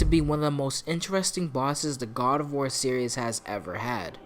to be one of the most interesting bosses the God of War series has ever had.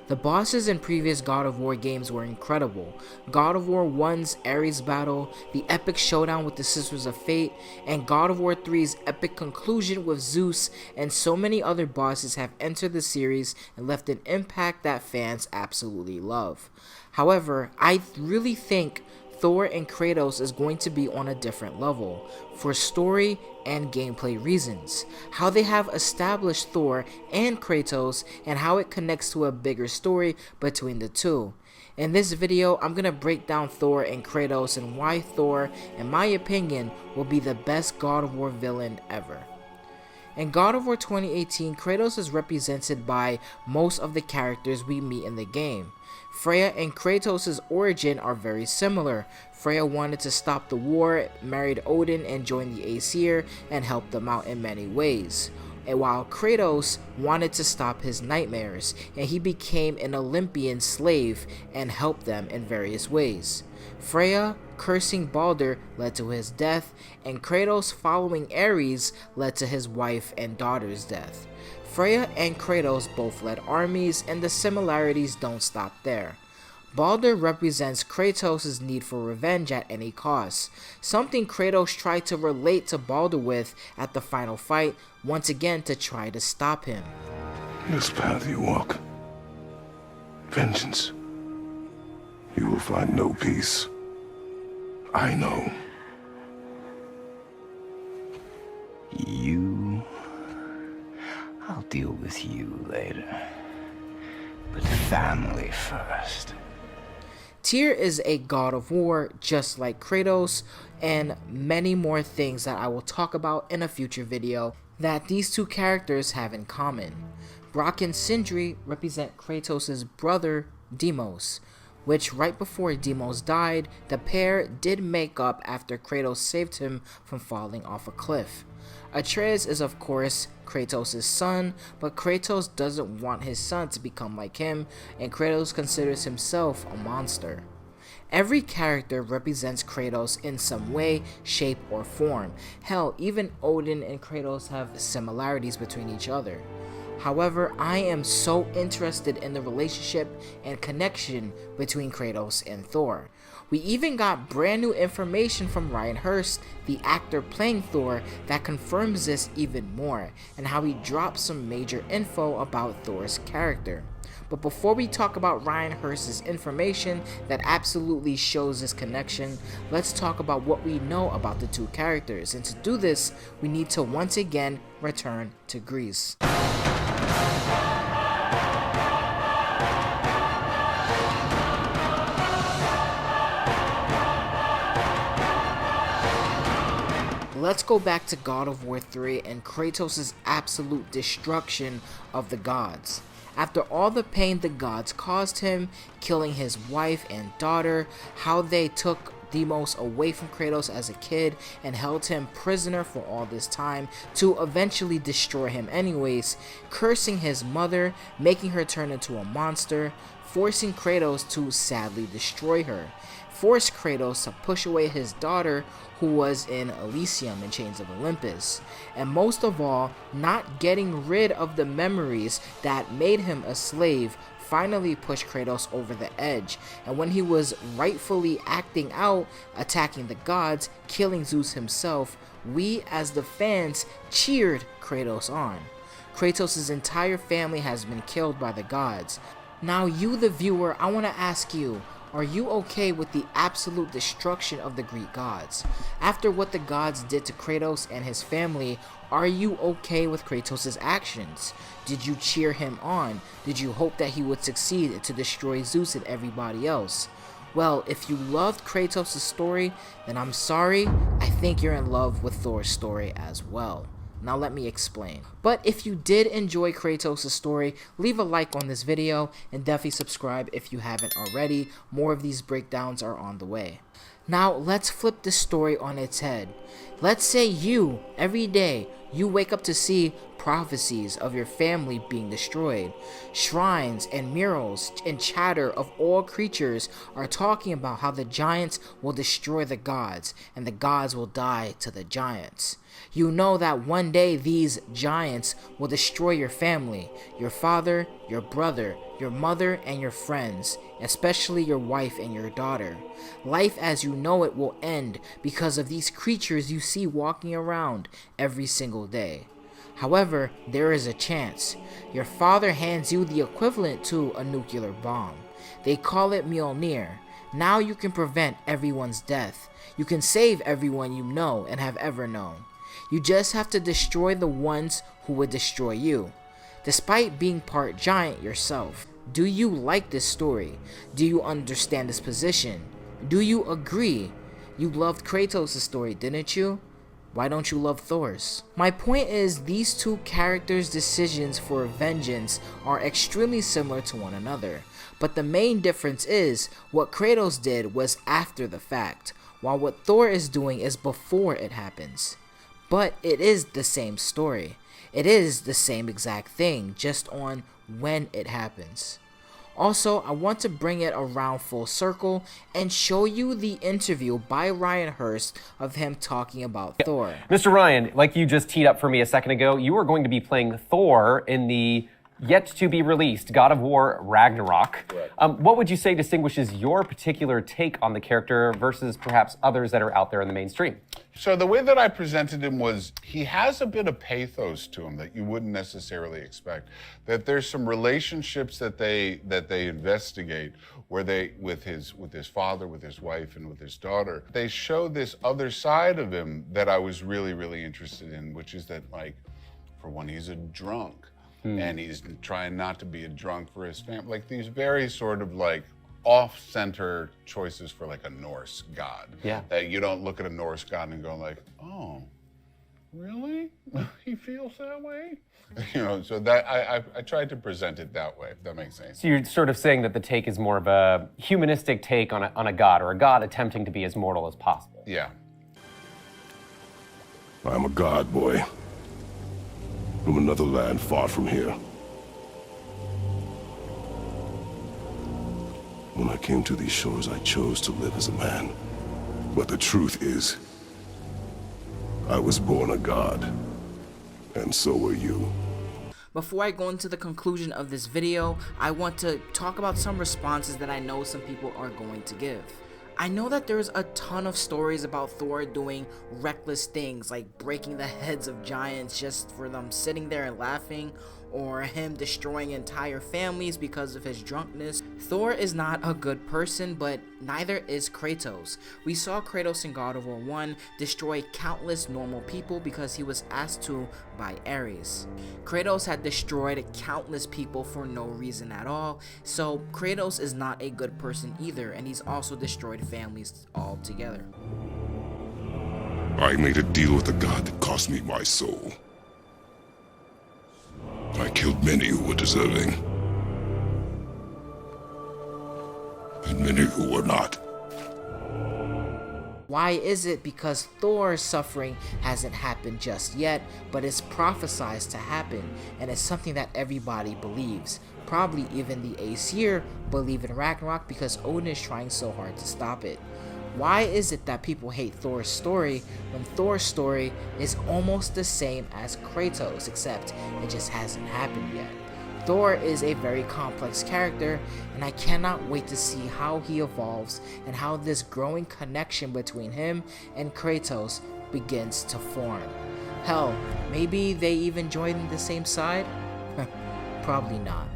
The bosses in previous God of War games were incredible. God of War 1's Ares battle, the epic showdown with the Sisters of Fate, and God of War 3's epic conclusion with Zeus, and so many other bosses have entered the series and left an impact that fans absolutely love. However, I really think Thor and Kratos is going to be on a different level, for story and gameplay reasons. How they have established Thor and Kratos and how it connects to a bigger story between the two. In this video, I'm going to break down Thor and Kratos and why Thor, in my opinion, will be the best God of War villain ever. In God of War 2018, Kratos is represented by most of the characters we meet in the game. Freya and Kratos' origin are very similar. Freya wanted to stop the war, married Odin, and joined the Aesir, and helped them out in many ways. And while Kratos wanted to stop his nightmares, and he became an Olympian slave and helped them in various ways. Freya cursing Baldur led to his death, and Kratos following Ares led to his wife and daughter's death. Freya and Kratos both led armies, and the similarities don't stop there. Baldur represents Kratos' need for revenge at any cost, something Kratos tried to relate to Baldur with at the final fight, once again to try to stop him. This path you walk, vengeance, you will find no peace. I know. I'll deal with you later. But family first. Tyr is a god of war just like Kratos, and many more things that I will talk about in a future video that these two characters have in common. Brok and Sindri represent Kratos' brother Deimos, which right before Deimos died, the pair did make up after Kratos saved him from falling off a cliff. Atreus is of course Kratos' son, but Kratos doesn't want his son to become like him, and Kratos considers himself a monster. Every character represents Kratos in some way, shape, or form. Hell, even Odin and Kratos have similarities between each other. However, I am so interested in the relationship and connection between Kratos and Thor. We even got brand new information from Ryan Hurst, the actor playing Thor, that confirms this even more, and how he drops some major info about Thor's character. But before we talk about Ryan Hurst's information that absolutely shows this connection, let's talk about what we know about the two characters, and to do this, we need to once again return to Greece. Let's go back to God of War 3 and Kratos' absolute destruction of the gods. After all the pain the gods caused him, killing his wife and daughter, how they took Deimos away from Kratos as a kid and held him prisoner for all this time to eventually destroy him anyways, cursing his mother, making her turn into a monster, forcing Kratos to sadly destroy her, forced Kratos to push away his daughter who was in Elysium in Chains of Olympus, and most of all, not getting rid of the memories that made him a slave finally pushed Kratos over the edge, and when he was rightfully acting out, attacking the gods, killing Zeus himself, we as the fans cheered Kratos on. Kratos' entire family has been killed by the gods. Now you the viewer, I want to ask you, are you okay with the absolute destruction of the Greek gods? After what the gods did to Kratos and his family, are you okay with Kratos' actions? Did you cheer him on? Did you hope that he would succeed to destroy Zeus and everybody else? Well, if you loved Kratos' story, then I'm sorry, I think you're in love with Thor's story as well. Now let me explain. But if you did enjoy Kratos' story, leave a like on this video and definitely subscribe if you haven't already. More of these breakdowns are on the way. Now let's flip the story on its head. Let's say you, every day, you wake up to see prophecies of your family being destroyed. Shrines and murals and chatter of all creatures are talking about how the giants will destroy the gods and the gods will die to the giants. You know that one day these giants will destroy your family, your father, your brother, your mother, and your friends, especially your wife and your daughter. Life as you know it will end because of these creatures you see walking around every single day. However, there is a chance. Your father hands you the equivalent to a nuclear bomb. They call it Mjolnir. Now you can prevent everyone's death. You can save everyone you know and have ever known. You just have to destroy the ones who would destroy you, despite being part giant yourself. Do you like this story? Do you understand this position? Do you agree? You loved Kratos' story, didn't you? Why don't you love Thor's? My point is, these two characters' decisions for vengeance are extremely similar to one another, but the main difference is what Kratos did was after the fact, while what Thor is doing is before it happens. But it is the same story. It is the same exact thing, just on when it happens. Also, I want to bring it around full circle and show you the interview by Ryan Hurst of him talking about Thor. Mr. Ryan, like you just teed up for me a second ago, you are going to be playing Thor in the yet-to-be-released God of War Ragnarok. What would you say distinguishes your particular take on the character versus perhaps others that are out there in the mainstream? So the way that I presented him was he has a bit of pathos to him that you wouldn't necessarily expect. That there's some relationships that they investigate where they with his father, with his wife, and with his daughter. They show this other side of him that I was really interested in, which is that, like, for one, he's a drunk. And he's trying not to be a drunk for his family. Like these very sort of like off-center choices for like a Norse god. Yeah. That you don't look at a Norse god and go like, oh, really? He feels that way? You know, so that I tried to present it that way, if that makes sense. So you're sort of saying that the take is more of a humanistic take on a god, or a god attempting to be as mortal as possible. Yeah. I'm a god, boy. From another land far from here. When I came to these shores, I chose to live as a man. But the truth is, I was born a god. And so were you. Before I go into the conclusion of this video, I want to talk about some responses that I know some people are going to give. I know that there's a ton of stories about Thor doing reckless things like breaking the heads of giants just for them sitting there and laughing, or him destroying entire families because of his drunkenness. Thor is not a good person, but neither is Kratos. We saw Kratos in God of War 1 destroy countless normal people because he was asked to by Ares. Kratos had destroyed countless people for no reason at all, so Kratos is not a good person either, and he's also destroyed families altogether. I made a deal with the god that cost me my soul. I killed many who were deserving. And many who were not. Why is it? Because Thor's suffering hasn't happened just yet, but it's prophesied to happen, and it's something that everybody believes. Probably even the Aesir believe in Ragnarok because Odin is trying so hard to stop it. Why is it that people hate Thor's story when Thor's story is almost the same as Kratos, except it just hasn't happened yet? Thor is a very complex character, and I cannot wait to see how he evolves and how this growing connection between him and Kratos begins to form. Hell, maybe they even join the same side? Probably not.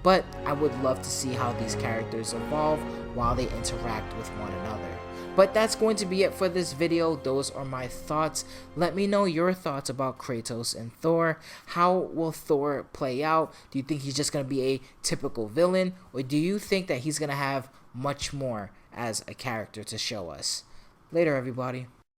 But I would love to see how these characters evolve while they interact with one another. But that's going to be it for this video. Those are my thoughts. Let me know your thoughts about Kratos and Thor. How will Thor play out? Do you think he's just going to be a typical villain? Or do you think that he's going to have much more as a character to show us? Later, everybody.